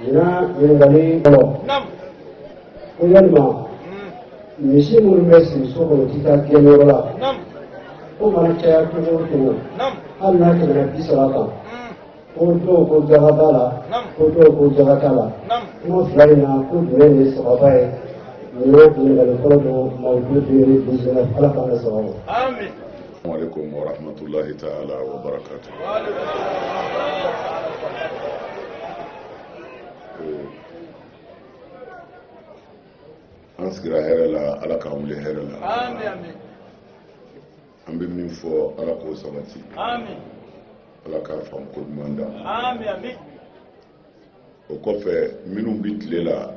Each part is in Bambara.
ina ɲininkali fɔlɔ ko yalima misi minnu bɛ sigi so kɔnɔ k'i ka gɛnyɔrɔ la ko mana caya cogo o cogo hali n'a tɛmɛna 30 kan ko dɔw ko jaga b'a la ko dɔw ko jaga t'a la kuma fila in na ko jumɛn de ye sababa ye nin ye ɲininkali fɔlɔ don mawudu 2019 ala k'an ka sababa. Assalamu alaikum wa rahmatullahi ta'ala wa barakatuh. An sigira hɛrɛ la ala k'an wuli hɛrɛ la. Amin. An bɛ min fɔ ala k'o sabati. Amin. ala k'a faamu ko ɲuman da. Amin. O kɔfɛ minnu bɛ tile la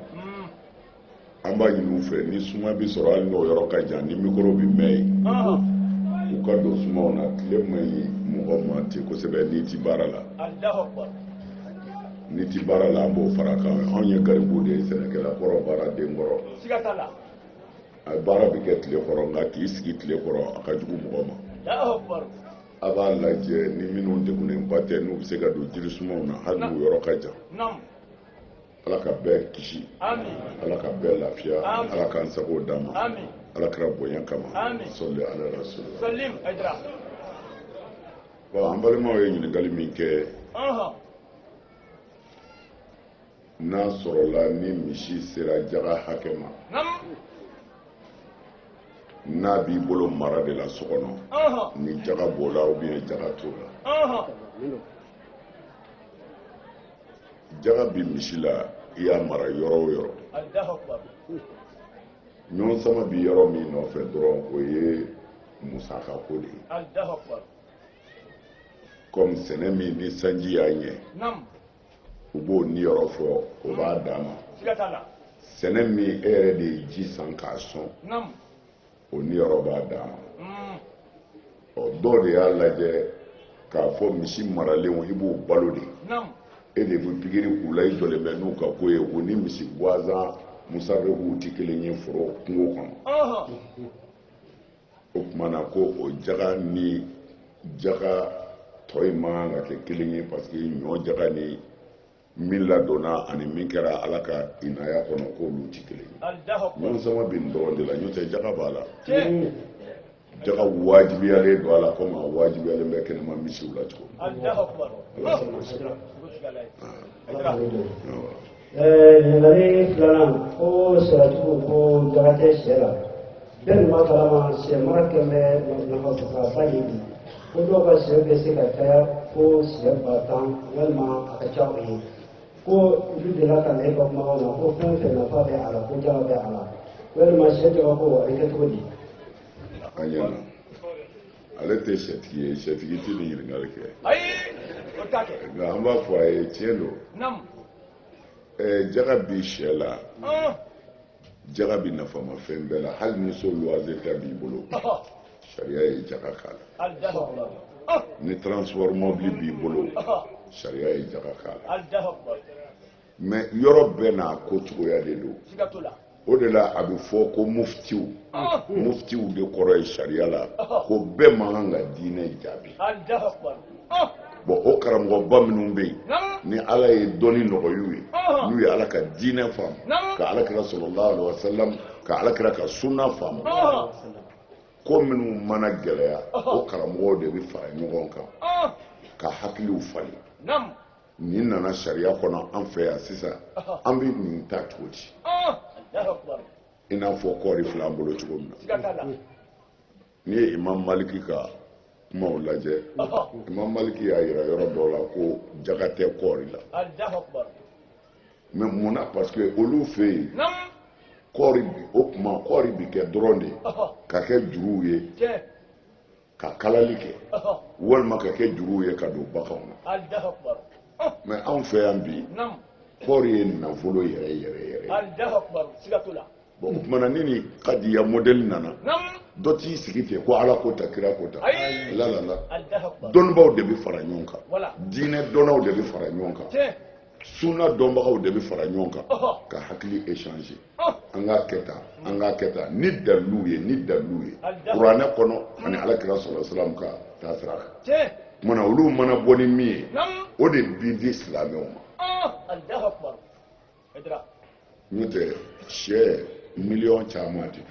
an b'a ɲini u fɛ ni suma bɛ sɔrɔ hali n'o yɔrɔ ka jan ni mikoro bɛ mɛn yen u ka don sumaw na tile ma ɲi mɔgɔ ma ten kosɛbɛ n'i ti baara la. N'i ti baara la an b'o fara kan anw ye garibu de ye sɛnɛkɛla kɔrɔ baara den kɔrɔ. A baara bɛ kɛ tile kɔrɔ nka k'i sigi tile kɔrɔ a ka jugu mɔgɔ ma. A b'a lajɛ ni minnu degunenba tɛ n'u bɛ se ka don jiri sumaw na hali n'u yɔrɔ ka jan. Ala ka bɛɛ kisi. Ala ka bɛɛ lafiya. Ala k'an sago d'an ma. Ala kɛra bonya kama. Sɔli ala rasul. Bon an balimaw ye ɲininkali min kɛ n'a sɔrɔla ni misi sera jaga hakɛ ma n'a b'i bolo mara de la so kɔnɔ ni jaga b'o la ou bien jaga t'o la jaga bi misi la i y'a mara yɔrɔ o yɔrɔ ɲɔgɔn sama bi yɔrɔ min nɔfɛ dɔrɔn o ye musaka ko de ye comme sɛnɛ min ni sanji y'a ɲɛ u b'o niyɔrɔ fɔ o b'a d'a ma sɛnɛ min e yɛrɛ de ye ji san k'a sɔn o niyɔrɔ b'a d'a ma dɔw de y'a lajɛ k'a fɔ misi maralenw i b'o balo de e de bɛ pikiri k'u la i jɔlen bɛ n'u ka ko ye o ni misi gansan musarebuw tɛ kelen ye foro kungo kɔnɔ o tuma na ko o jaga ni jaga tɔ in man kan ka kɛ kelen ye parce que ɲɔ jaga ni min ladonna ani min kɛra ala ka inaya kɔnɔ k'olu tɛ kelen ye ɲɔgɔn sama bɛ nin dɔrɔn de la ɲɔ tɛ jaga b'a la jaga wajibiyalen don a la komi a wajibiyalen bɛ kɛnɛma misiw la cogo ɲininkali filanan ko siratigiw ko jaga tɛ sɛ la bɛɛ nin b'a kalama sɛ mara kɛ bɛ nafasɔrɔba ye bi ko dɔw ka sɛ bɛ se ka caya fo sɛ 10,000 walima a ka ca o ye ko olu delila ka na e ka kumakan na ko fɛn fɛn nafa bɛ a la ko jaga bɛ a la walima sɛ jaga ko a bɛ kɛ cogo di. a ɲɛna ale tɛ sɛtigi ye sɛtigi tɛ nin ɲininkali kɛ nka an b'a fɔ a ye tiɲɛ don jaga bi sɛ la jaga bi nafamafɛn bɛɛ la hali ni so loisir ta b'i bolo sariya ye jaga k'a la ni transport mobile b'i bolo sariya ye jaga k'a la mais yɔrɔ bɛɛ n'a ko cogoya de don o de la a bɛ fɔ ko muftiw de kɔrɔ ye sariya la ko bɛɛ man kan ka diinɛ jaabi bon o karamɔgɔba minnu bɛ yen ni ala ye dɔnni nɔgɔy'u ye n'u ye ala ka diinɛ faamu ka alakira sallallahu alaihi wasallam ka alakira ka sunna faamu ko minnu mana gɛlɛya o karamɔgɔw de bɛ fara ɲɔgɔn kan ka hakiliw falen nin nana sariya kɔnɔ an fɛ yan sisan an bɛ nin ta cogo di i n'a fɔ kɔɔri filɛ an bolo cogo min na n'i ye imam maliki ka kumaw lajɛ imam maliki y'a yira yɔrɔ dɔw la ko jaga tɛ kɔɔri la mais munna parce que olu fɛ yen kɔɔri o tuma kɔɔri bɛ kɛ dɔrɔn de ka kɛ juruw ye ka kalali kɛ walima ka kɛ juruw ye ka don baganw na mais anw fɛ yan bi kɔɔri ye nafolo yɛrɛ bon o tuma na ni nin kadiya modèle nana dɔ t'i sigi ten ko ala ko ta kira ko ta la dɔnnibaw de bɛ fara ɲɔgɔn kan diinɛ dɔnnaw de bɛ fara ɲɔgɔn kan sunna dɔnbagaw de bɛ fara ɲɔgɔn kan ka hakili échanger an k'a kɛ tan ni daliluw ye kuranɛ kɔnɔ ani alakira sallallahu alaihi wasallam ka taasira kan tuma na olu mana bɔ ni min ye o de bi di silamɛw ma n'o tɛ sɛ miliyɔn caman de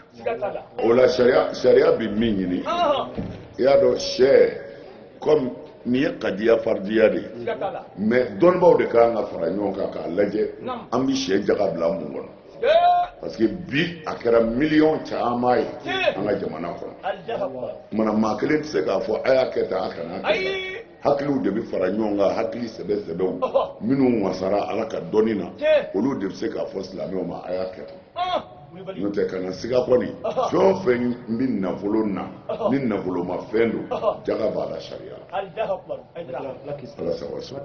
o la sariya bɛ min ɲini i y'a dɔn sɛ comme nin ye kadiya faridiya de ye mais dɔnnibaw de kan ka fara ɲɔgɔn kan k'a lajɛ an bɛ sɛ jaga bila mun kɔnɔ parce que bi a kɛra miliyɔn caman ye an ka jamana kɔnɔ kumana maa kelen tɛ se k'a fɔ a y'a kɛ tan a kana kɛ tan hakiliw de bɛ fara ɲɔgɔn kan hakili sɛbɛsɛbɛw minnu wasara ala ka dɔnni na olu de bɛ se k'a fɔ silamɛw ma a y'a kɛ tan n'o tɛ ka na siga kɔni fɛn o fɛn bɛ nafolo na ni nafolo ma fɛn don jaga b'a la sariya ala sago sɔrɔ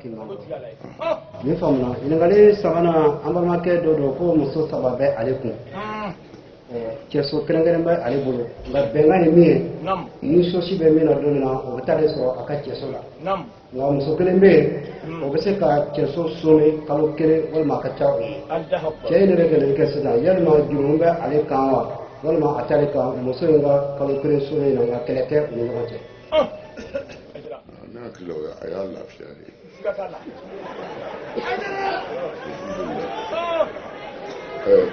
nin faamuna ɲininkali sabanan an balimakɛ dɔ don ko muso saba bɛ ale kun cɛso kɛrɛnkɛrɛn bɛ ale bolo nka bɛnkan ye min ye ni sosi bɛ min na don min na o bɛ taa de sɔrɔ a ka cɛso la nka muso kelen bɛ yen o bɛ se ka cɛso sɔmi kalo kelen walima a ka ca o ye cɛ in de bɛ kɛlɛli kɛ sisan yalima jurumi bɛ ale kan wa walima a t'ale kan muso in ka kalo kelen sɔmi na nka kɛlɛ tɛ u ni ɲɔgɔn cɛ. ne hakili la a y'a lafiya de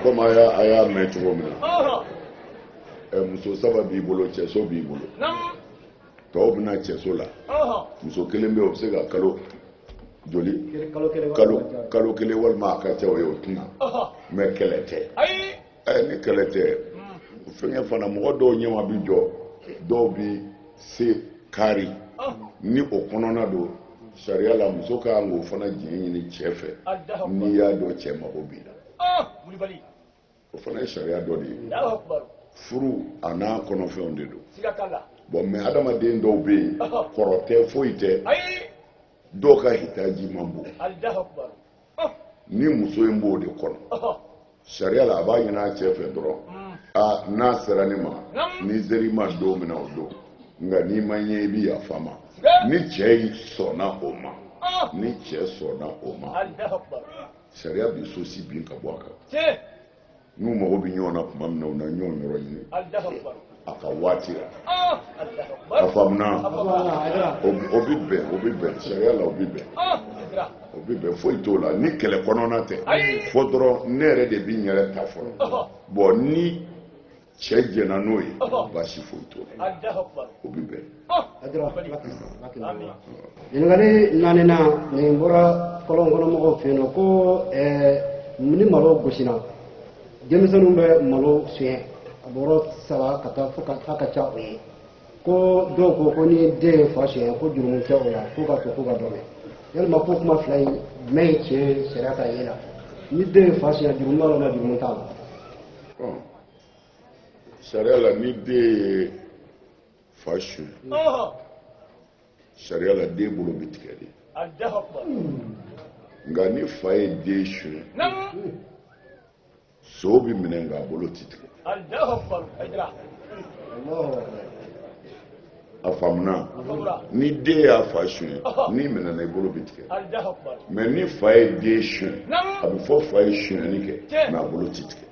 comme a y'a mɛn cogo min na muso saba b'i bolo cɛso b'i bolo tɔw bɛna cɛso la muso kelen bɛ yen o bɛ se ka kalo joli kalo kelen walima a ka ca o ye o tɛna mais kɛlɛ tɛ ni kɛlɛ tɛ fɛnkɛ fana mɔgɔ dɔw ɲɛma bi jɔ dɔw bi se kari ni o kɔnɔna don sariya la muso ka kan k'o fana jigi ɲini cɛ fɛ n'i y'a dɔn cɛ mago b'i la o fana ye sariya dɔ de ye furu a n'a kɔnɔfɛnw de don bon mais adamaden dɔw bɛ yen kɔrɔ tɛ foyi tɛ dɔw ka hitaji man bon ni muso in b'o de kɔnɔ sariya la a b'a ɲini a cɛ fɛ dɔrɔn n'a sera ne ma ni seri ma don min na o don nka n'i ma ɲɛ i bɛ yafa ma ni cɛ in sɔnna o ma ni cɛ sɔnna o ma sariya bɛ sosi bin ka bɔ a kan n'u mago bɛ ɲɔgɔn na tuma min na u na ɲɔgɔn yɔrɔ ɲini a ka waati la a faamuna o bɛ bɛn sariya la o bɛ bɛn foyi t'o la ni kɛlɛ kɔnɔna tɛ fo dɔrɔn ne yɛrɛ de bɛ n yɛrɛ ta fɔlɔ bon ni cɛ jɛna n'o ye baasi foyi t'o la o bɛ bɛn. ɲininkali naaninan nin bɔra kɔlɔn kɔnɔ mɔgɔw fɛ yen nɔ ko ni malo gosina denmisɛnninw bɛ malo suɲɛ a bɔrɔ saba ka taa fo k'a ka ca o ye ko dɔw ko ni den ye fa suɲɛ ko jurumu tɛ o la k'u ka to k'u ka dɔ kɛ yalima ko kuma fila in jumɛn ye tiɲɛ ye sariya ka ye la ni den ye fa suɲɛ jurumu b'a la na jurumu t'a la. sariya la ni den ye fa suɲɛ sariya la den bolo bɛ tigɛ de nka ni fa ye den suɲɛ so bɛ minɛ nka a bolo tɛ tigɛ a faamuna ni den y'a fa suɲɛ ni minɛna i bolo bɛ tigɛ mais ni fa ye den suɲɛ a bɛ fɔ fa ye suɲɛni kɛ mais a bolo tɛ tigɛ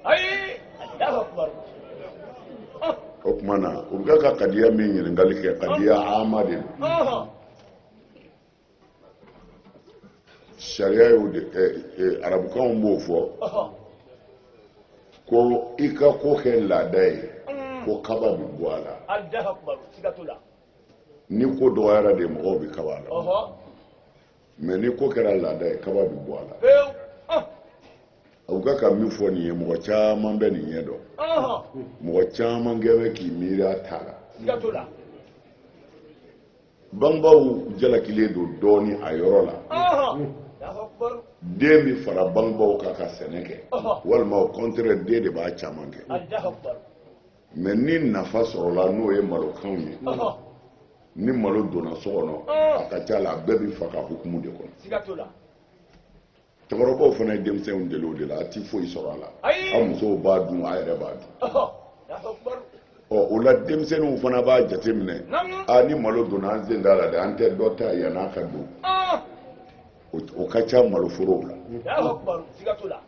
o tuma na u bɛ ka kadiya min ɲininkali kɛ kadiya ama de don sariya y'o de arabukanw b'o fɔ ko i ka ko kɛ laada ye ko kaba bɛ bɔ a la ni ko dɔgɔyara de mɔgɔw bɛ kaba la mais ni ko kɛra laada ye kaba bɛ bɔ a la u ka min fɔ nin ye mɔgɔ caman bɛ nin ɲɛ dɔn mɔgɔ caman kɛ bɛ k'i miiri a ta la bangebaaw jalakilen don dɔɔnin a yɔrɔ la den bɛ fara bangebaaw kan ka sɛnɛ kɛ walima o contraire den de b'a caman kɛ mais ni nafa sɔrɔla n'o ye malokanw ye ni malo donna so kɔnɔ a ka ca la a bɛɛ bɛ fa ka hukumu de kɔnɔ cɛkɔrɔbaw fana ye denmisɛnw deli o de la a tɛ foyi sɔrɔ a la a musow b'a dun a yɛrɛ b'a dun o la denmisɛnninw fana b'a jate minɛ ni malo donna an sen da la dɛ an tɛ dɔ ta yan'a ka don o ka ca maloforow la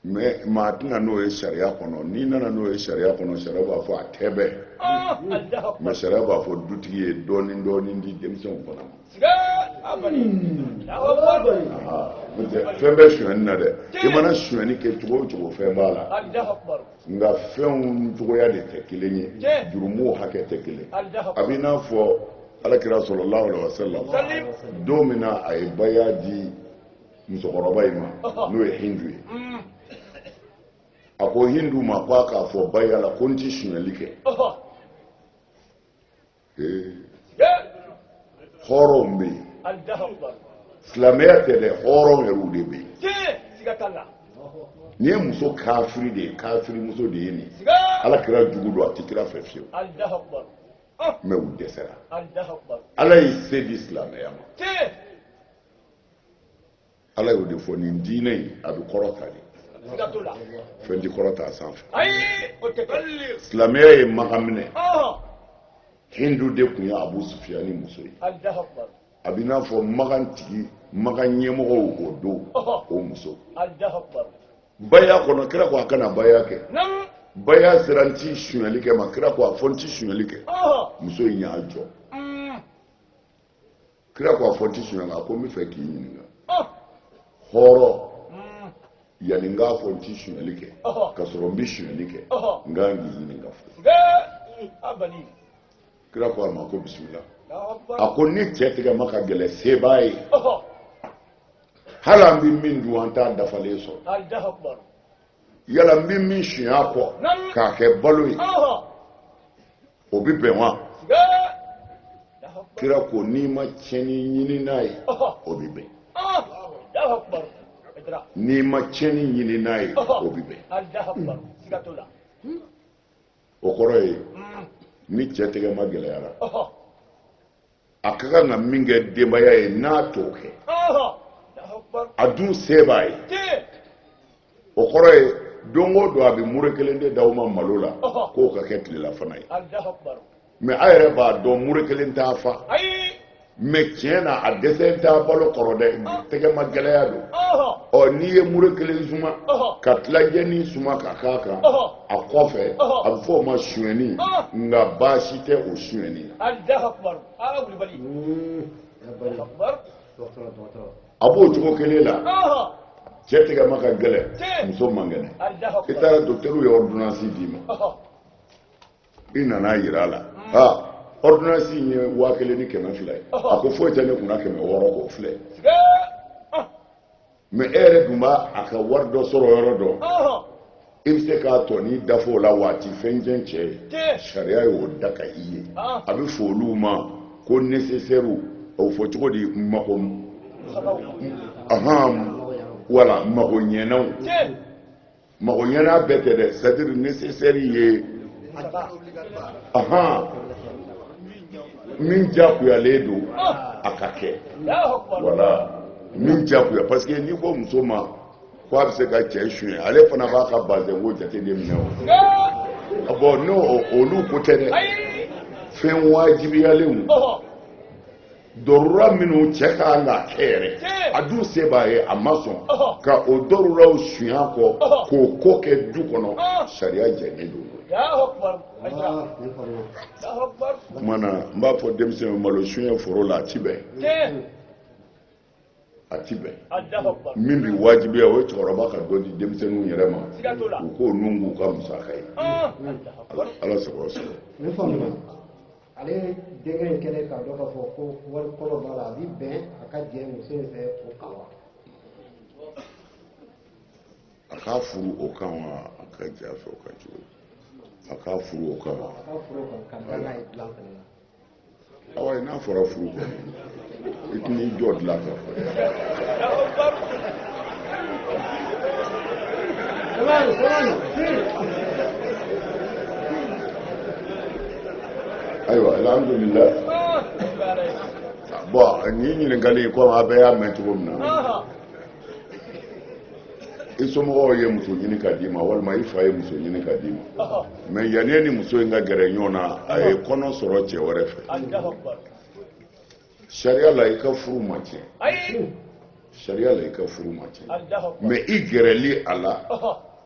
mais maa tɛna n'o ye sariya kɔnɔ n'i nana n'o ye sariya kɔnɔ sariya b'a fɔ a tɛ bɛɛ mais sariya b'a fɔ dutigi ye dɔɔnin dɔɔnin di denmisɛnw fana ma fɛn bɛ suɲɛni na dɛ i mana suɲɛni kɛ cogo o cogo fɛn b'a la nka fɛnw cogoya de tɛ kelen ye jurumu hakɛ tɛ kelen a b'i n'a fɔ alakira sallallahu alaihi wasallam don min na a ye baya di musokɔrɔba in ma n'o ye hindu ye a ko hindu ma ko a k'a fɔ baya la ko n ti suɲɛli kɛ hɔrɔnw bɛ yen silamɛya tɛ dɛ hɔrɔn yɛrɛw de bɛ yen nin ye muso kafiri de ye kafiri muso de ye nin ala kira jugu don a tɛ kira fɛ fiyewu mɛ u dɛsɛra ala y'i se di silamɛya ma ala y'o de fɔ nin diinɛ in a bɛ kɔrɔta de fɛn tɛ kɔrɔta a sanfɛ silamɛya ye makan minɛ hindu de tun ye abu sufiyani muso ye a bɛ n'a fɔ makan tigi makan ɲɛmɔgɔw o don o muso baya kɔnɔ kira ko a kana baya kɛ baya sera n ti suɲɛli kɛ ma kira ko a fɔ n ti suɲɛli kɛ muso in y'a jɔ kira ko a fɔ n ti suɲɛli a ko n bɛ fɛ k'i ɲininka hɔrɔn yanni n k'a fɔ n ti suɲɛli kɛ ka sɔrɔ n bɛ suɲɛli kɛ n kan k'i ɲininka fɔ kira ko a ma ko bisimila a ko ni cɛ tigɛ ma ka gɛlɛ se b'a ye hali an bɛ min dun an t'a dafalen sɔrɔ yala n bɛ min suɲɛ kɔ k'a kɛ balo ye o bɛ bɛn wa kira ko n'i ma tiɲɛni ɲini n'a ye o bɛ bɛn n'i ma tiɲɛni ɲini n'a ye o bɛ bɛn o kɔrɔ ye ni cɛ tigɛ ma gɛlɛyara a ka kan ka min kɛ denbaya ye n'a t'o kɛ a dun se b'a ye o kɔrɔ ye don o don a bɛ mure kelen de d'aw ma malo la k'o ka kɛ tilelafana ye mɛ a yɛrɛ b'a dɔn mure kelen t'a fa mɛ tiɲɛ na a dɛsɛ t'a balo kɔrɔ dɛ tɛgɛ ma gɛlɛya don n'i ye mure kelen suma ka tilajɛni suma ka k'a kan a kɔfɛ a bɛ fɔ o ma suɲɛni nka baasi tɛ o suɲɛni na a b'o cogo kelen la cɛ tigɛ ma ka gɛlɛn muso man kɛnɛ i taara dɔkitɛriw ye ordonnance d'i ma i nana yira a la ordonnance in ye 1,200 ye a ko foyi tɛ ne kunna 600 k'o filɛ mɛ e yɛrɛ dun b'a a ka wari dɔ sɔrɔ yɔrɔ dɔ i bɛ se k'a tɔ n'i dafo la waati fɛn jɛn cɛ ye sariya y'o da ka i ye a bɛ fɔ olu ma ko nécessaire o fɔ cogo di mago wala mago ɲɛnaw mago ɲɛna bɛɛ tɛ dɛ c'est à dire nécessaire ye min jakuyalen don a ka kɛ wala min jakuya parce que n'i ko muso ma ko a bɛ se ka cɛ suɲɛ ale fana b'a ka bazɛn ko jate de minɛ o bon n'o olu ko tɛ dɛ fɛn wajibiyalenw dɔrura minnu cɛ ka kan k'a kɛ yɛrɛ a dun se b'a ye a ma sɔn ka o dɔruraw suɲɛ kɔ k'o ko kɛ du kɔnɔ sariya jɛnnen don kumana n b'a fɔ denmisɛnw malo suɲɛ foro la a ti bɛn a ti bɛn min bi wajibiya o ye cɛkɔrɔba ka dɔ di denmisɛnninw yɛrɛ ma u k'o nun k'u ka musaka ye ala sago sago ale denkɛ in kɛlen k'a dɔn k'a fɔ ko wari kɔrɔ b'a la a bɛ bɛn a ka jɛ muso in fɛ o kan wa a k'a furu o kan wa a ka jɛ a fɛ o kan cogo a k'a furu o kan wa a ka furu o kan ka da n'a ye dilan fɛnɛ na awa n'a fɔra furu kɔnɔ i tɛn'i jɔ dilan kan ayiwa alhamdulillah bon nin ɲininkali komi a bɛɛ y'a mɛn cogo min na i somɔgɔw ye muso ɲini ka d'i ma walima i fa ye muso ɲini ka d'i ma mɛ yanni ni muso in ka gɛrɛ ɲɔgɔn na a ye kɔnɔ sɔrɔ cɛ wɛrɛ fɛ sariya la i ka furu ma tiɲɛ sariya la i ka furu ma tiɲɛ mɛ i gɛrɛli a la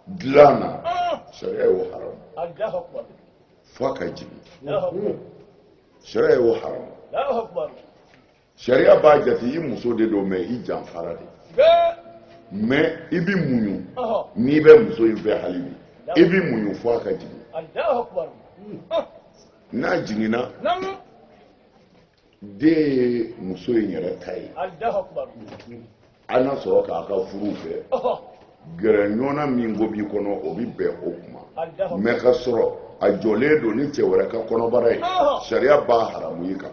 dilan na sariya y'o haramu fo a ka jigin sariya y'o haramu sariya b'a jate i muso de don mais i janfara de mais i bi muɲu n'i bɛ muso in fɛ hali bi i bi muɲu fo a ka jigin n'a jiginna den ye muso in yɛrɛ ta ye a na sɔrɔ k'a ka furu fɛ gɛrɛ ɲɔgɔnna min ko b'i kɔnɔ o bi bɛn o kuma mais ka sɔrɔ a jɔlen don ni cɛ wɛrɛ ka kɔnɔbara ye sariya b'a haramu ye ka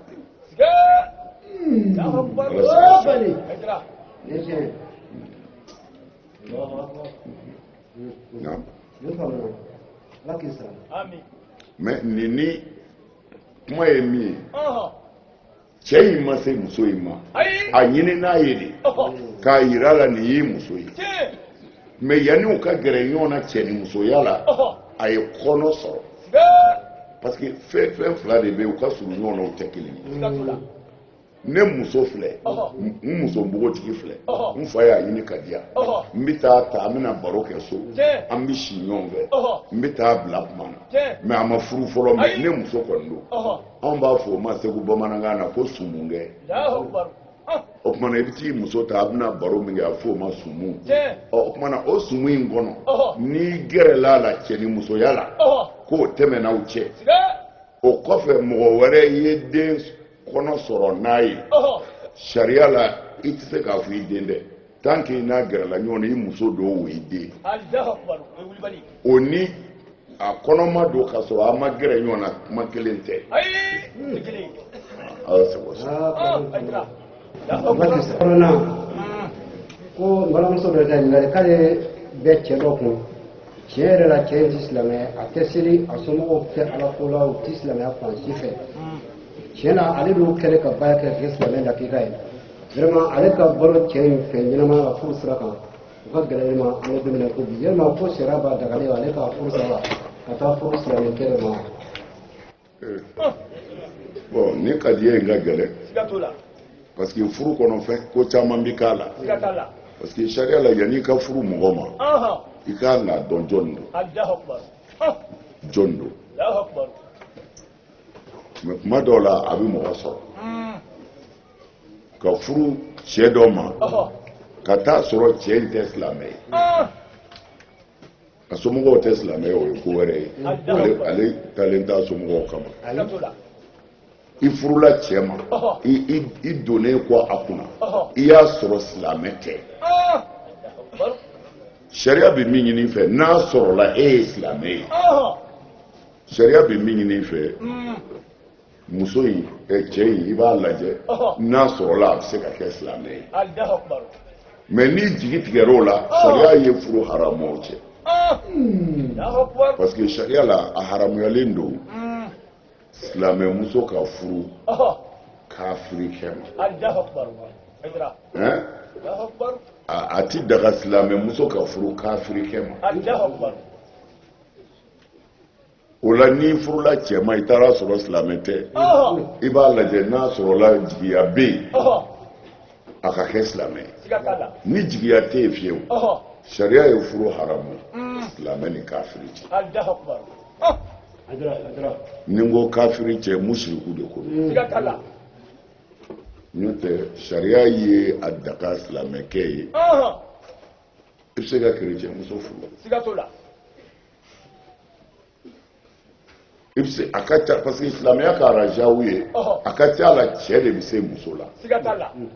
mais ni kuma ye min ye cɛ in ma se muso in ma a ɲini n'a ye de k'a yira la nin y'i muso ye mais yanni u ka gɛrɛ ɲɔgɔn na cɛ ni musoya la a ye kɔnɔ sɔrɔ parce que fɛn fila de bɛ yen u ka surun ɲɔgɔn na u tɛ kelen ye ne muso filɛ n muso npogotigi filɛ n fa y'a ɲini ka diya n bɛ taa ta an bɛna baro kɛ so an bɛ si ɲɔgɔn fɛ n bɛ taa bila kuma na mais a ma furu fɔlɔ mais ne muso kɔni don anw b'a fɔ o ma segu bamanankan na ko sumunkɛ o kumana i bɛ t'i muso ta a bɛna baro min kɛ a fɔ o ma sumu o kumana o sumu in kɔnɔ n'i gɛrɛla la cɛ ni musoya la k'o tɛmɛna u cɛ o kɔfɛ mɔgɔ wɛrɛ ye den kɔnɔ sɔrɔ n'a ye sariya la i tɛ se k'a fɔ i den dɛ tant que n'a gɛrɛla ɲɔgɔn na i muso don o y'i den o ni a kɔnɔma don ka sɔrɔ a ma gɛrɛ ɲɔgɔn na kuma kelen tɛ ala sago ko balimamuso dɔ ka ɲininkali k'ale bɛ cɛ dɔ kun tiɲɛ yɛrɛ la cɛ in tɛ silamɛ a tɛ seli a somɔgɔw tɛ ala ko la u tɛ silamɛya fan si fɛ tiɲɛ na ale b'o kɛlɛ ka baara kɛ kɛ silamɛ lakika ye vraiment ale ka balo cɛ in fɛ ɲɛnamaya la furu sira kan u ka gɛlɛn ma an bɛ don min na ko bi yalima ko sariya b'a dagalen ale ka furu sira ka taa furu silamɛ kɛlɛ ma. bon ni ka di ye in ka gɛlɛn parce que furu kɔnɔ fɛn ko caman bi k'a la parce que sariya la yanni i ka furu mɔgɔ ma i ka kan k'a dɔn jɔn don mais kuma dɔw la a bɛ mɔgɔ sɔrɔ ka furu cɛ dɔ ma ka taa sɔrɔ cɛ in tɛ silamɛ ye a somɔgɔw tɛ silamɛ ye o ye ko wɛrɛ ye ale talen t'a somɔgɔw kama i furula cɛ ma i donnen kɔ a kunna i y'a sɔrɔ silamɛ tɛ sariya bɛ min ɲini fɛ n'a sɔrɔla e ye silamɛ ye sariya bɛ min ɲini fɛ muso in cɛ in i b'a lajɛ n'a sɔrɔla a bɛ se ka kɛ silamɛ ye mais ni jigi tigɛr'o la sariya ye furu haramu cɛ parce que sariya la a haramuyalen don silamɛ muso ka furu kafirikɛ ma a ti daga silamɛ muso ka furu kafirikɛ ma o la ni furula cɛ ma i taara sɔrɔ silamɛ tɛ i b'a lajɛ n'a sɔrɔla jigiya bɛ yen a ka kɛ silamɛ ni jigiya tɛ yen fiyewu sariya ye furu haramu silamɛ ni kafiri cɛ ni n ko kafiri cɛ musiriku de ko n'o tɛ sariya ye a daga silamɛkɛ ye i bɛ se ka kerecɛn muso furu i bɛ se a ka ca parce que silamɛya ka arajaw ye a ka ca la cɛ de bɛ se muso la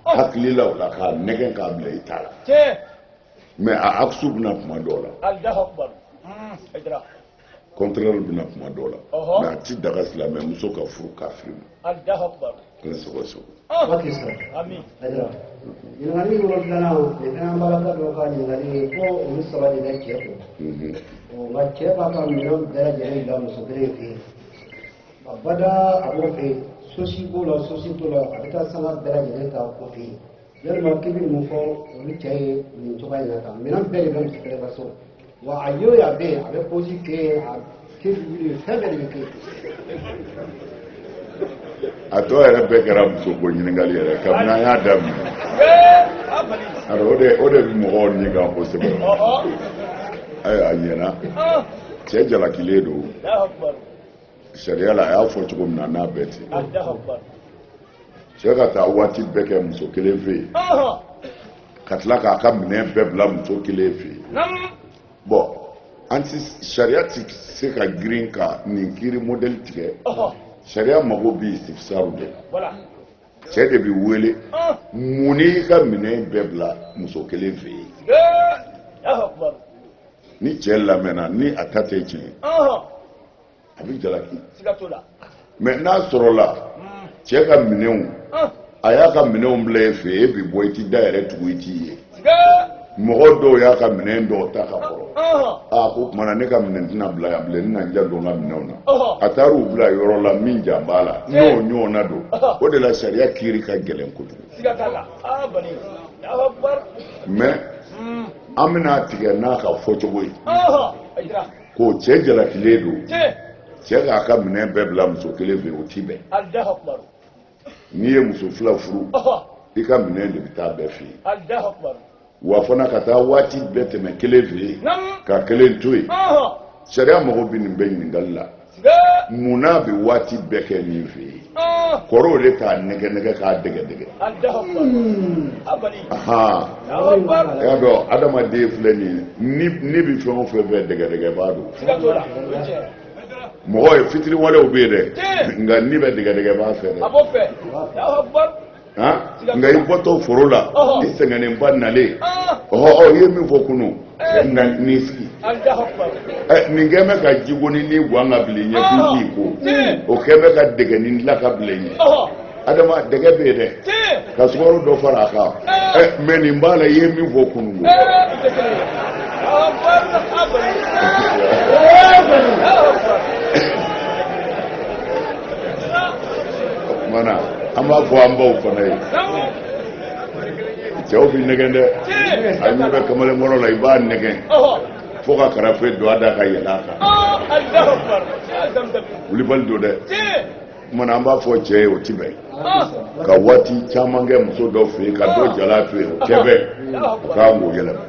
hakili la o la k'a nɛgɛn k'a bila i ta la mais a aksu bɛna kuma dɔw la contraire bɛna kuma dɔw la mais a ti daga silamɛ muso ka furu kafiri ma ala sago sago. ɲininkali wolonfilanan nin fana balaka dɔ ka ɲininkali ko olu saba de bɛ cɛ kun nka cɛ b'a ka minɛn bɛɛ lajɛlen bila muso kelen fɛ yen a bada a b'o fɛ yen sosi b'o la sosi t'o la a bɛ taa sanga bɛɛ lajɛlen ta o fɛ yen yalima k'i bɛ mun fɔ olu cɛ ye nin cogoya in na tan minɛn bɛɛ de bɛ muso kelen ka so wa a ye o ye a bɛ yen a bɛ posi kɛ a tɛ wuli fɛn bɛɛ de bɛ kɛ. a tɔ yɛrɛ bɛɛ kɛra muso ko ɲininkali yɛrɛ kabini an y'a daminɛ o de bɛ mɔgɔw ni kan kosɛbɛ ayiwa a ɲɛna cɛ jalakilen don sariya la a y'a fɔ cogo min na n'a bɛɛ ten cɛ ka taa waati bɛɛ kɛ muso kelen fɛ yen ka tila k'a ka minɛn bɛɛ bila muso kelen fɛ yen bon an ti sariya ti se ka girin ka nin kiiri modèle tigɛ sariya mago bɛ istifsaru de cɛ de bɛ wele mun n'i ka minɛn bɛɛ bila muso kelen fɛ yen ni cɛ lamɛnna ni a ta tɛ tiɲɛ a bɛ jalaki mais n'a sɔrɔla cɛ ka minɛnw a y'a ka minɛnw bila e fɛ e bɛ bɔ i ti da yɛrɛ tugu i t'i ye mɔgɔ dɔw y'a ka minɛn dɔw ta ka kɔrɔ ko kumana ne ka minɛn tɛna bila yan bilen ne na n janto n ka minɛnw na a taar'u bila yɔrɔ la min jan b'a la n'o ɲɔgɔnna don o de la sariya kiiri ka gɛlɛn kojugu mais an bɛna tigɛ n'a ka fɔcogo ye ko cɛ jalakilen don cɛ k'a ka minɛn bɛɛ bila muso kelen fɛ o ti bɛn n'i ye muso fila furu i ka minɛn de bɛ taa bɛɛ fɛ yen wa fana ka taa waati bɛɛ tɛmɛ kelen fɛ yen ka kelen to yen sariya mago bɛ nin bɛɛ ɲininkali la munna bɛ waati bɛɛ kɛ nin fɛ yen kɔrɔw de k'a nɛgɛ k'a dɛgɛ y'a dɔn adamaden filɛ nin ye ni bɛ fɛn o fɛn dɛgɛ b'a don mɔgɔ ye fitiri walew bɛ yen dɛ nka ni bɛ dɛgɛ b'a fɛ dɛ nka i bɔtɔ foro la i sɛgɛnnenba nalen i ye min fɔ kunun n'i sigi nin kɛn bɛ ka jigoni ni guwan ka bilen ɲɛ k'i ko o kɛn bɛ ka dɛgɛni dilan ka bilen ɲɛ adama dɛgɛ bɛ yen dɛ ka sukaro dɔ fara a kan mais nin b'a la i ye min fɔ kunun mana an b'a fɔ an baw fana ye cɛw b'i nɛgɛn dɛ a ɲɛ bɛ kamalenkɔrɔ la i b'a nɛgɛn fo ka karafe don a da ka yɛlɛ a kan wulibali don dɛ mana an b'a fɔ cɛ ye o ti bɛn ka waati caman kɛ muso dɔw fɛ yen ka dɔ jala to yen o cɛ bɛɛ o k'an k'o yɛlɛma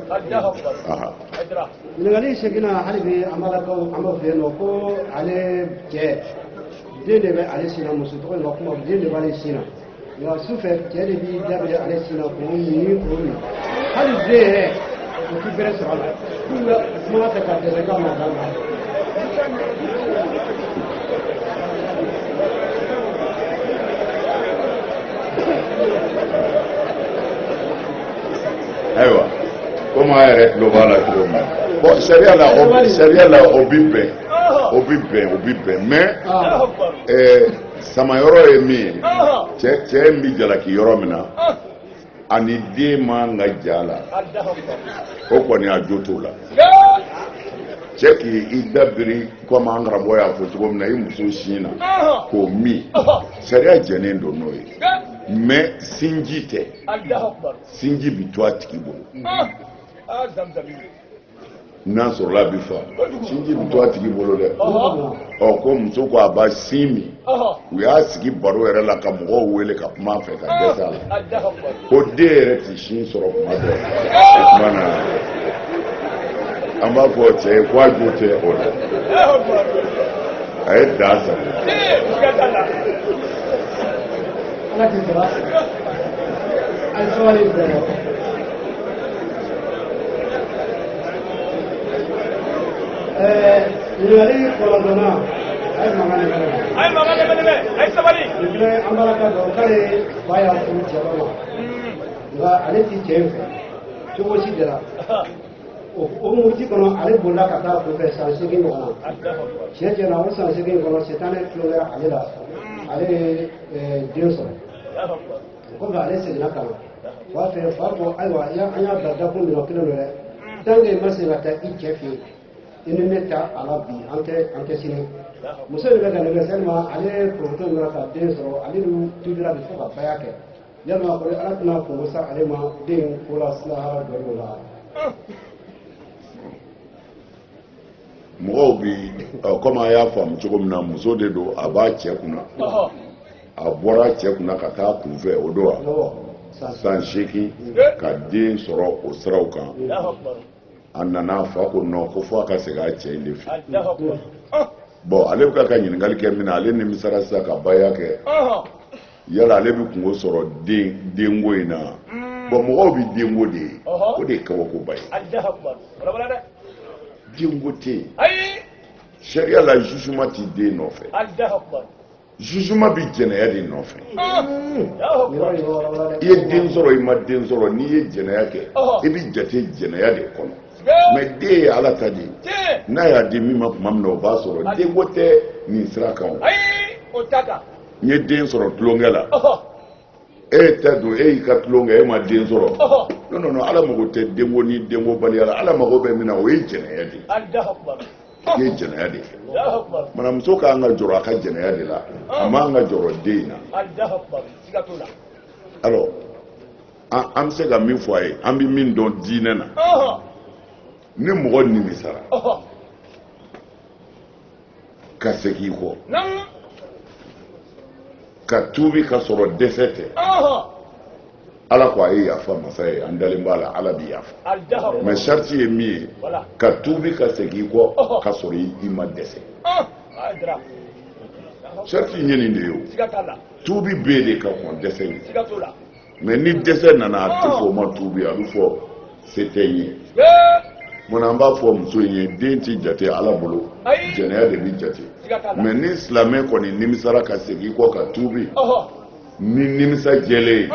ɲininkali seginna hali bi an balakaw an b'a fɛ yen nɔ ko ale cɛ den de bɛ ale sin na muso tɔgɔ in ka kuma den de b'ale sin na nka sufɛ cɛ de b'i dabiri ale sin na k'o ɲini k'o min hali den yɛrɛ o ti bɛrɛ sɔrɔ a la kuma fɛ ka dɛsɛ ka ma d'a ma. ayiwa komi an yɛrɛ tulo b'a la cogo min bon sariya la o bi bɛn mais samayɔrɔ ye min ye cɛ in bi jalaki yɔrɔ min na ani den man ka ja la o kɔni a jo t'o la cɛ k'i dabiri komi an karamɔgɔ y'a fɔ cogo min na i muso sin na k'o min sariya jɛnen don n'o ye mais sinji tɛ sinji bi to a tigi bolo n'a sɔrɔla a bi fa sinji bi to a tigi bolo dɛ ko muso ko a b'a sin min u y'a sigi baro yɛrɛ la ka mɔgɔw wele ka kuma fɛ ka dɛsɛ a la ko den yɛrɛ ti sin sɔrɔ kuma dɔ o tuma na an b'a fɔ cɛ ye ko a jo tɛ o la a ye da san ɲininkali kɔlɔdonna a ye mankan de mɛnɛ a ye sabali nin filɛ an balaka dɔn k'ale fa y'a furu cɛba ma nka ale ti cɛ in fɛ cogo si de la o muruti kɔnɔ ale bolila ka taa kunfɛ san 8 ɲɔgɔn na tiɲɛ tiɲɛ na o san 8 kɔnɔ setanɛ tulonla ale la ale ye den sɔrɔ o kɔfɛ ale seginna ka na fa fɛ fa ko ayiwa an y'a bila dakun minɛ kelen don dɛ tant que i ma segin ka taa i cɛ fɛ yen i ni ne ta a la bi an tɛ sini muso de bɛ ka nɛgɛ sɛlima ale poroto nana ka den sɔrɔ ale ni tubira bi fo ka baya kɛ yalima ko ala tɛna kungo sa ale ma den ko la silahara dɔ la mɔgɔw bi komi an y'a faamu cogo min na muso de don a b'a cɛ kunna a bɔra cɛ kunna ka taa kunfɛ o don wa san 8 ka den sɔrɔ o siraw kan a nana fa ko non ko fo a ka segin a cɛ in de fɛ bon ale bɛ ka ɲininkali kɛ min na ale nimisara sisan ka baya kɛ yala ale bɛ kungo sɔrɔ denko in na bon mɔgɔw bɛ denko de ye o de ye kabakoba ye denko tɛ yen sariya la jugement tɛ den nɔfɛ jugement bɛ jɛnɛya de nɔfɛ i ye den sɔrɔ i ma den sɔrɔ n'i ye jɛnɛya kɛ i bɛ jate jɛnɛya de kɔnɔ mais den ye ala ta de ye n'a y'a di min ma tuma min na o b'a sɔrɔ denko tɛ nin sira kan n ye den sɔrɔ tulonkɛ la e tɛ don e y'i ka tulonkɛ e ma den sɔrɔ non ala mago tɛ denko ni denko baliya la ala mago bɛ min na o ye jɛnɛya de ye i ye jɛnɛya de kɛ mana muso k'an ka jɔrɔ a ka jɛnɛya de la a m'an ka jɔrɔ den in na alors an bɛ se ka min fɔ a ye an bɛ min dɔn diinɛ na ni mɔgɔ nimisara ka segin i kɔ ka tuubi ka sɔrɔ dɛsɛ tɛ ala ko a ye yafa masa ye an dalen b'a la ala bɛ yafa mais sariti ye min ye ka tuubi ka segin i kɔ ka sɔrɔ i ma dɛsɛ sariti ye nin de ye o tuubi bɛ de ka kɔn dɛsɛ ye mais ni dɛsɛ nana a tɛ fɔ o ma tuubi a bɛ fɔ se tɛ n ye munna an b'a fɔ muso in ye den tɛ jate ala bolo jɛnɛya de bɛ jate mais ni silamɛ kɔni nimisara ka segin i kɔ ka tuubi ni nimisa jɛlen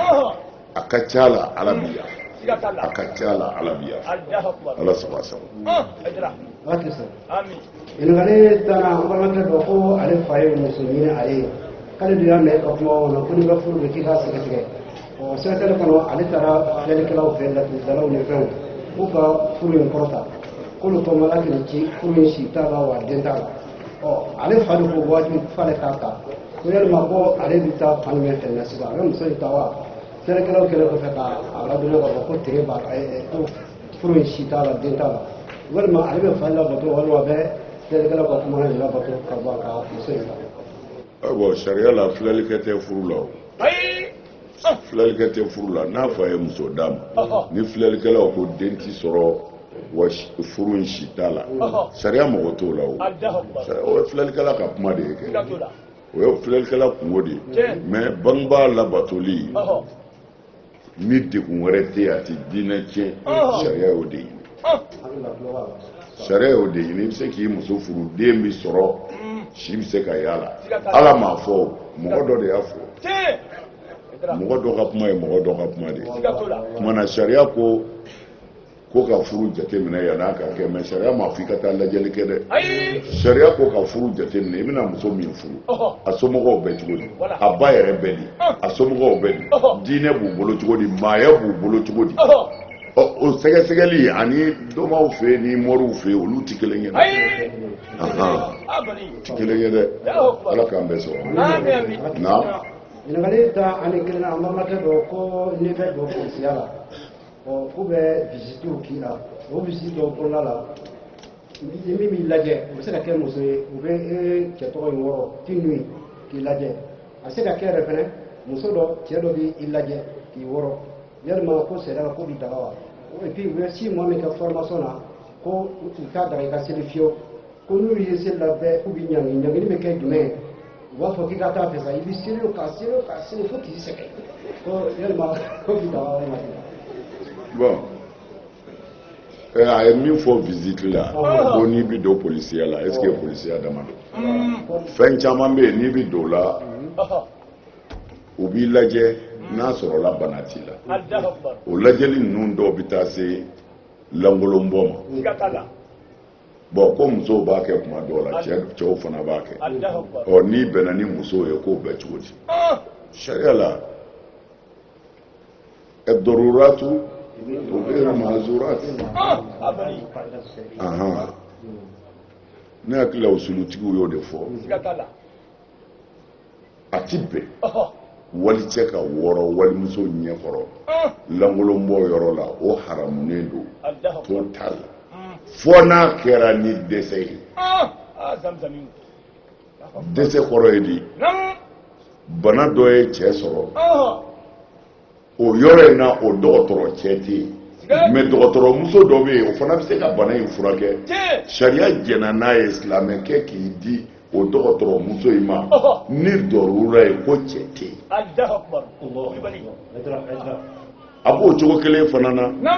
a ka ca la ala bɛ yafa a ka ca la ala bɛ yafa ala sago a sago. ɲininkali taara an balimakɛ dɔ ko ale fa ye muso ɲini ale ye k'ale de y'a mɛn ka kuma kɔnɔ ko n'i ka furu bɛ k'i ka sɛgɛsɛgɛ ɔ sɛgɛsɛgɛli kɔnɔ ale taara filɛlikɛlaw fɛ laturudalanw ni fɛnw k'u ka furu in kɔrɔta k'olu tɔmɔ ala k'u ci furu in si t'a la wa den t'a la ɔ ale fa de ko wajibi f'ale k'a ta ko yalima ko ale bɛ taa fan jumɛn fɛ na sisan a bɛ muso in ta wa filɛlikɛlaw kɛlen kɔfɛ ka a ladonni k'a fɔ ko tere b'a ko furu in si t'a la den t'a la walima ale bɛ fa labato walima a bɛ filɛlikɛlaw ka kuma de labato ka bɔ a ka muso in ta. bon sariya la filɛlikɛ tɛ furu la o filɛlikɛ tɛ furu la n'a fa ye muso d'a ma ni filɛlikɛlaw ko den tɛ sɔrɔ wa furu in si t'a la sariya mago t'o la o ye filɛlikɛla ka kuma de ye kɛ o ye filɛlikɛla kungo de ye mais bangebaa labatoli ni degun wɛrɛ tɛ yen a tɛ diinɛ tiɲɛ sariya y'o de ɲini sariya y'o de ɲini i bɛ se k'i muso furu den bɛ sɔrɔ si bɛ se ka y'a la ala m'a fɔ mɔgɔ dɔ de y'a fɔ mɔgɔ dɔ ka kuma ye mɔgɔ dɔ ka kuma de ye kumana sariya ko ka furu jateminɛ yan'a ka kɛ mais sariya m'a fɔ i ka taa lajɛli kɛ dɛ sariya ko ka furu jateminɛ i bɛna muso min furu a somɔgɔw bɛ cogo di a ba yɛrɛ bɛ di a somɔgɔw bɛ di diinɛ b'u bolo cogo di maaya b'u bolo cogo di o sɛgɛsɛgɛli ani dɔmaw fɛ yen ni mɔriw fɛ yen olu tɛ kelen ye dɛ tɛ kelen ye dɛ ala k'an bɛɛ sɔrɔ na ɲininkali ta ani kelen na an balimakɛ dɔ ko n'i bɛ don polisiya la k'u bɛ visitiw k'i la o visite dɔw kɔnɔna la min b'i lajɛ o bɛ se ka kɛ muso ye u bɛ e cɛ tɔgɔ in wɔrɔ ti nuyi k'i lajɛ a bɛ se ka kɛ yɛrɛ fɛnɛ muso dɔ cɛ dɔ b'i lajɛ k'i wɔrɔ yalima ko sariya la ko b'i daga wa et puis u bɛ 6 mois min kɛ formation na ko u t'a daga i ka seli fiyewu ko n'u ye seli labɛn k'u bɛ ɲangi ɲangini bɛ kɛ jumɛn ye u b'a fɔ k'i ka taa fɛ sa i bɛ seli o ka seli o ka seli fo k'i sɛgɛn ko yalima ko b'i daga walima t'i daga. bon a ye min fɔ visite la ko n'i bɛ don polisiya la est ce que polisiya dama don fɛn caman bɛ yen n'i bɛ don o la u b'i lajɛ n'a sɔrɔla bana t'i la o lajɛli ninnu dɔw bɛ taa se langolonbɔ ma bon ko musow b'a kɛ tuma dɔw la cɛw fana b'a kɛ ɔ n'i bɛnna ni musow ye k'o bɛ cogo di sariya la ad-daruratu tubihu mahzurat ne hakili la usulutigiw y'o de fɔ a ti bɛn wali cɛ ka wɔrɔ walimuso ɲɛkɔrɔ langolonbɔ yɔrɔ la o haramunen don to t'a la fɔ n'a kɛra ni dɛsɛ ye dɛsɛ kɔrɔ ye di bana dɔ ye cɛ sɔrɔ o yɔrɔ in na o dɔgɔtɔrɔ cɛ tɛ yen mais dɔgɔtɔrɔmuso dɔ bɛ yen o fana bɛ se ka bana in furakɛ sariya jɛnna n'a ye silamɛkɛ k'i di o dɔgɔtɔrɔ muso in ma ni dɔrɔra ye ko cɛ tɛ yen a b'o cogo kelen fana na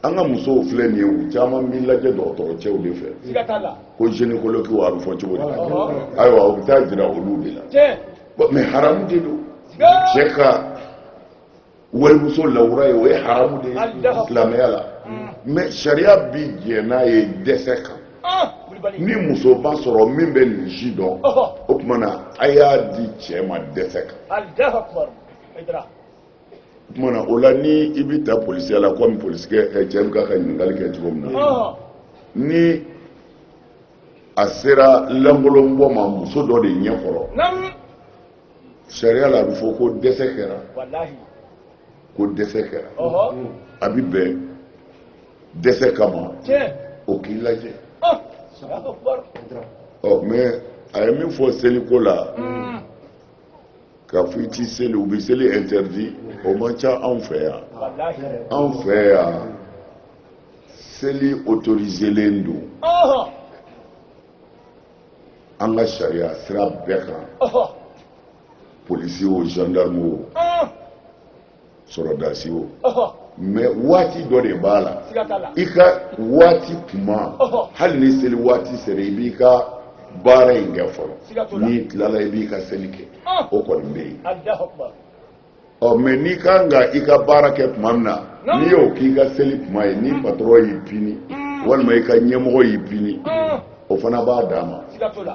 an ka musow filɛ nin ye u caman b'i lajɛ dɔgɔtɔrɔcɛw de fɛ ko gynécologue a bɛ fɔ cogo di ayiwa u bɛ taa jira olu de la mais haramu de don cɛ ka walimuso lawura ye o ye haramu de ye silamɛya la mais sariya bi jɛ n'a ye dɛsɛ kan ni musoba sɔrɔ min bɛ nin si dɔn o tuma na a y'a di cɛ ma dɛsɛ kan o tuma na o la ni i bɛ taa polisiya la komi cɛ bɛ ka ɲininkali kɛ cogo min na ni a sera lankolonbɔ ma muso dɔ de ɲɛkɔrɔ sariya la a bɛ fɔ ko dɛsɛ kɛra ko dɛsɛ kɛra a bɛ bɛn dɛsɛ kama o k'i lajɛ mais a ye min fɔ seliko la k'a fɔ i ti seli u bɛ seli interdit o man ca anw fɛ yan seli autoriselen don an ka sariya sira bɛɛ kan polisi o gendarme o sɔrɔdasi o mais waati dɔ de b'a la i ka waati kuma hali ni seli waati sera i b'i ka baara in kɛ fɔlɔ n'i tilala i b'i ka seli kɛ o kɔni bɛ yen mais n'i kan ka i ka baara kɛ tuma min na n'i y'o k'i ka seli tuma ye ni patron y'i pini walima i ka ɲɛmɔgɔ y'i pini o fana b'a d'a ma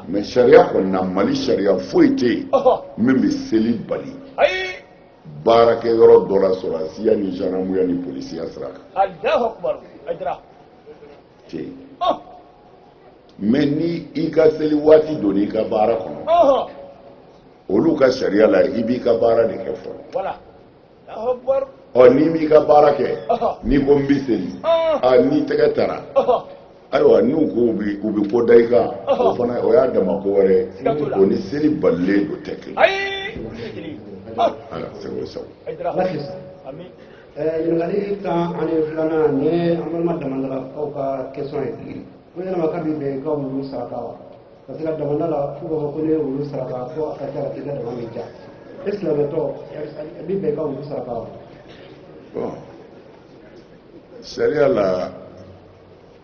mais sariya kɔni na Mali sariya foyi tɛ yen min bɛ seli bali baarakɛ yɔrɔ dɔ la sɔrɔdasiya ni gendarmerie ni polisiya sira kan mais ni i ka seli waati donni i ka baara kɔnɔ olu ka sariya la i b'i ka baara de kɛ fɔlɔ n'i m'i ka baara kɛ n'i ko n bɛ seli n'i tɛgɛ tara ayiwa n'u ko u bɛ ko da i kan o fana o y'a dama ko wɛrɛ ye o ni seli balilen don tɛ kelen ala sago sago ɲininkali tan ani filanan ni an balima damadalakaw ka question ye ko yɛlɛma ka bi bɛn ka wulu saraka wa parce que damanda la f'u b'a fɔ ko ne ye wulu saraka ko a ka ca ka k'i ka dama min ja e silamɛtɔ a bi bɛn ka wulu saraka wa bon sariya la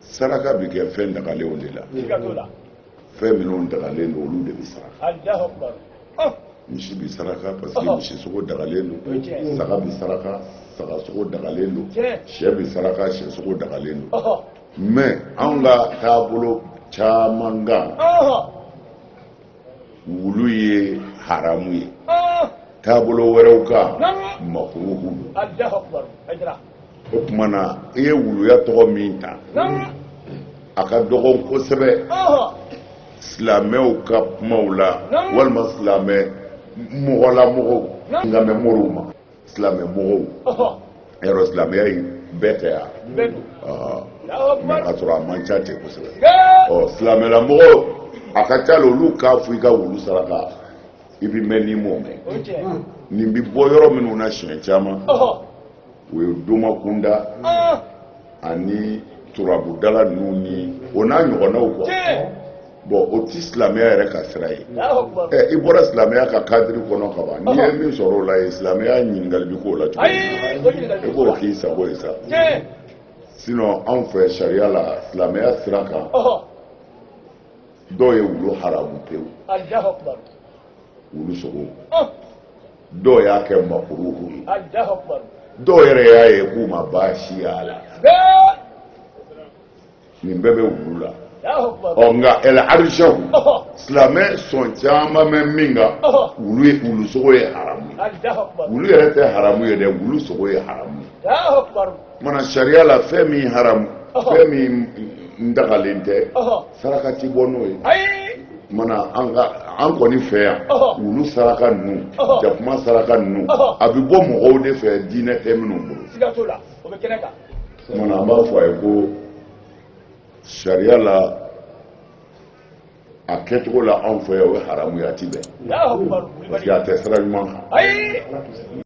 saraka bi kɛ fɛn dagalenw de la fɛn minnu dagalen don olu de bɛ saraka misi bi saraka parce que misi sogo dagalen don saga bi saraka saga sogo dagalen don sɛ bi saraka sɛ sogo dagalen don mais anw ka taabolo caman kan wulu ye haramu ye taabolo wɛrɛw kan makuruhu don o tuma na i ye wuluya tɔgɔ min ta a ka dɔgɔn kosɛbɛ silamɛw ka kumaw la walima silamɛ mɔgɔlamɔgɔw silamɛ mɔriw ma silamɛ mɔgɔw yɔrɔ silamɛya in bɛɛ tɛ yan mais a sɔrɔ a man ca ten kosɛbɛ silamɛlamɔgɔw a ka ca la olu k'a fɔ i ka wulu saraka i bɛ mɛn n'i m'o mɛn nin bɛ bɔ yɔrɔ minnu na siɲɛ caman o ye domakunda ani turabudala ninnu ni o n'a ɲɔgɔnnaw quoi bon o ti silamɛya yɛrɛ ka sira ye i bɔra silamɛya ka kadiri kɔnɔ ka ban n'i ye min sɔrɔ o la ye silamɛya ɲininkali bi k'o la cogo min i b'o k'i sago ye sa sinon anw fɛ sariya la silamɛya sira kan dɔw ye wulu haramu pewu wulu sogo dɔw y'a kɛ makuruhu ye dɔw yɛrɛ y'a ye k'u ma baasi y'a la nin bɛɛ bɛ wulu la nka ɛlɛ arisɛw silamɛ sɔn caman bɛ min kan wulu sogo ye haramu ye wulu yɛrɛ tɛ haramu ye dɛ wulu sogo ye haramu ye mana sariya la fɛn min haramu fɛn min dagalen tɛ saraka ti bɔ n'o ye mana an kɔni fɛ yan wulu saraka ninnu jakuma saraka ninnu a bɛ bɔ mɔgɔw de fɛ diinɛ tɛ minnu bolo mana an b'a fɔ a ye ko sariya la a kɛcogo la anw fɛ yan o ye haramu ye a ti bɛn parce que a tɛ sira ɲuman kan